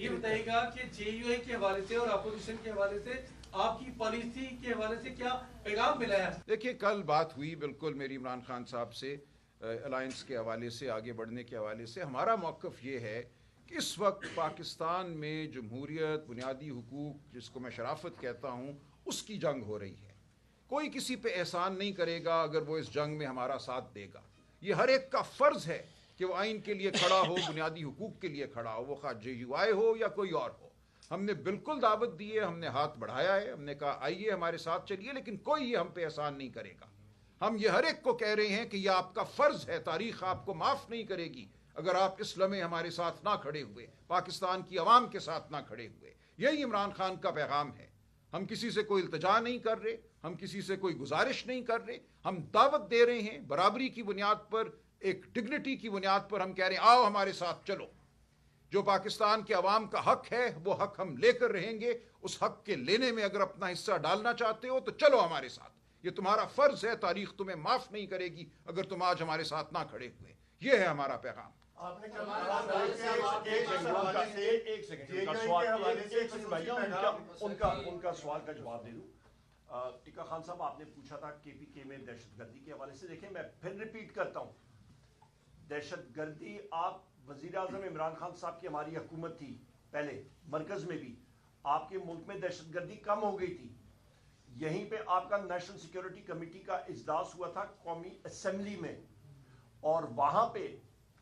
ये बताइएगा कि जेयूआई के हवाले से और अपोजिशन के हवाले से आपकी पॉलिसी के हवाले से क्या पैगाम मिला है? देखिए, कल बात हुई बिल्कुल मेरी इमरान खान साहब से अलायंस के हवाले से, आगे बढ़ने के हवाले से। हमारा मौक़िफ़ ये है कि इस वक्त पाकिस्तान में जमहूरियत, बुनियादी हुकूक, जिसको मैं शराफत कहता हूँ, उसकी जंग हो रही है। कोई किसी पे एहसान नहीं करेगा अगर वो इस जंग में हमारा साथ देगा। ये हर एक का फ़र्ज़ है कि वो आइन के लिए खड़ा हो, बुनियादी हुकूक के लिए खड़ा हो, वो खा जेयूआई हो या कोई और हो। हमने बिल्कुल दावत दी है, हमने हाथ बढ़ाया है, हमने कहा आइए हमारे साथ चलिए, लेकिन कोई ये हम पे एहसान नहीं करेगा। हम ये हर एक को कह रहे हैं कि यह आपका फ़र्ज़ है, तारीख़ आपको माफ़ नहीं करेगी अगर आप इस लम्हे हमारे साथ ना खड़े हुए, पाकिस्तान की आवाम के साथ ना खड़े हुए। यही इमरान खान का पैगाम है। हम किसी से कोई इल्तिजा नहीं कर रहे, हम किसी से कोई गुजारिश नहीं कर रहे, हम दावत दे रहे हैं बराबरी की बुनियाद पर, एक डिग्निटी की बुनियाद पर। हम कह रहे हैं आओ हमारे साथ चलो। जो पाकिस्तान के अवाम का हक है वो हक हम लेकर रहेंगे। उस हक के लेने में अगर अपना हिस्सा डालना चाहते हो तो चलो हमारे साथ। ये तुम्हारा फ़र्ज़ है, तारीख़ तुम्हें माफ़ नहीं करेगी अगर तुम आज हमारे साथ ना खड़े हुए। ये है हमारा पैगाम। उनका सवाल का जवाब दे दूं। टिक्का खान साहब, आपने पूछा था केपीके में दहशतगर्दी के हवाले से। देखें, मैं फिर रिपीट करता हूं, दहशतगर्दी, आप वजीर आजम इमरान खान साहब की हमारी हुकूमत थी पहले, मरकज में भी आपके मुल्क में दहशतगर्दी कम हो गई थी। यहीं पे आपका नेशनल सिक्योरिटी कमेटी का इजलास हुआ था कौमी असेंबली में, और वहां पे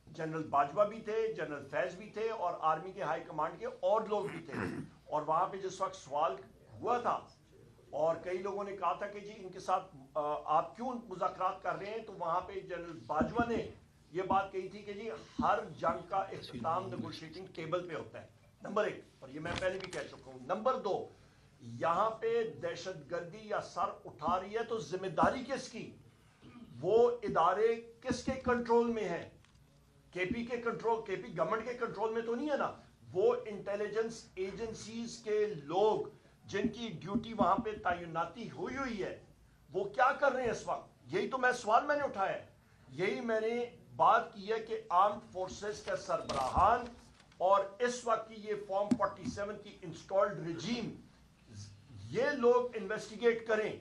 जनरल बाजवा भी थे, जनरल फैज भी थे, और आर्मी के हाई कमांड के और लोग भी थे। और वहां पे जिस वक्त सवाल हुआ था और कई लोगों ने कहा था कि जी इनके साथ आप क्यों मुज़ाकरात कर रहे हैं, तो वहां पे जनरल बाजवा ने ये बात कही थी कि जी हर जंग का इख्तिताम नेगोशिएटिंग टेबल पे होता है, नंबर 1। और ये मैं पहले भी कह चुका हूं। नंबर 2, यहां पे दहशतगर्दी या सर उठा रही है तो जिम्मेदारी किसकी? वो इदारे किसके कंट्रोल में है? केपी के कंट्रोल, केपी गवर्नमेंट के कंट्रोल में तो नहीं है ना। वो इंटेलिजेंस एजेंसीज के लोग जिनकी ड्यूटी वहां पे तैनाती हुई हुई है, वो क्या कर रहे हैं इस वक्त? यही तो मैं सवाल मैंने उठाया है, यही मैंने बात की है कि आर्म्ड फोर्सेस के सरबराहान और इस वक्त की ये फॉर्म 47 की इंस्टॉल्ड रिजीम, ये लोग इन्वेस्टिगेट करें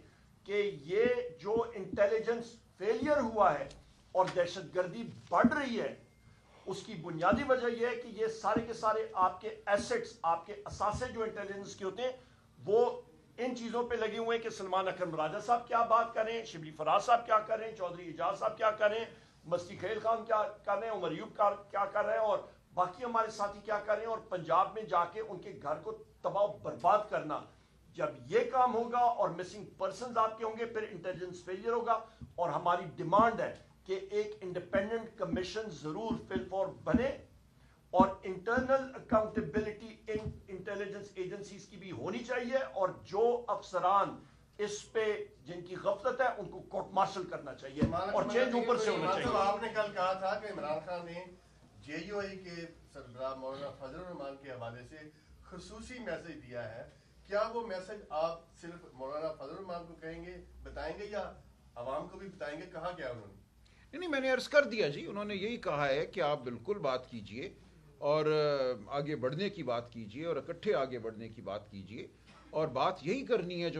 कि ये जो इंटेलिजेंस फेलियर हुआ है और दहशतगर्दी बढ़ रही है, उसकी बुनियादी वजह यह है कि ये सारे के सारे आपके एसेट्स, आपके असासे जो इंटेलिजेंस के होते हैं, वो इन चीजों पे लगे हुए हैं कि सलमान अकरम राजा साहब क्या बात करें, शिबली फराज साहब क्या कर रहे हैं, चौधरी एजाज साहब क्या कर रहे हैं, मस्ती खेल खान क्या कर रहे हैं, उमर अयूब क्या कर रहे हैं, और बाकी हमारे साथी क्या कर रहे हैं, और पंजाब में जाके उनके घर को तबाह बर्बाद करना। जब ये काम होगा और मिसिंग पर्संस आपके होंगे, फिर इंटेलिजेंस फेलियर होगा। और हमारी डिमांड है कि एक इंडिपेंडेंट कमीशन जरूर फिलफॉर बने, और इंटरनल अकाउंटेबिलिटी इन इंटेलिजेंस एजेंसीज की भी होनी चाहिए, और जो अफसरान इस पे जिनकी गफलत है उनको कोर्ट मार्शल करना चाहिए और चेंज ऊपर से होना चाहिए। आपने कल कहा था कि इमरान खान ने जेयूआई के सरबराह मौलाना फजलुर रहमान के हवाले से खुसूसी मैसेज दिया है। क्या वो मैसेज आप सिर्फ मौलाना फजलुर रहमान को कहेंगे, बताएंगे, या आवाम को भी बताएंगे? कहा क्या उन्होंने? नहीं, मैंने अर्ज कर दिया जी। उन्होंने यही कहा है कि आप बिल्कुल बात कीजिए और आगे बढ़ने की बात कीजिए और इकट्ठे आगे बढ़ने की बात कीजिए, और बात यही करनी है जो मैं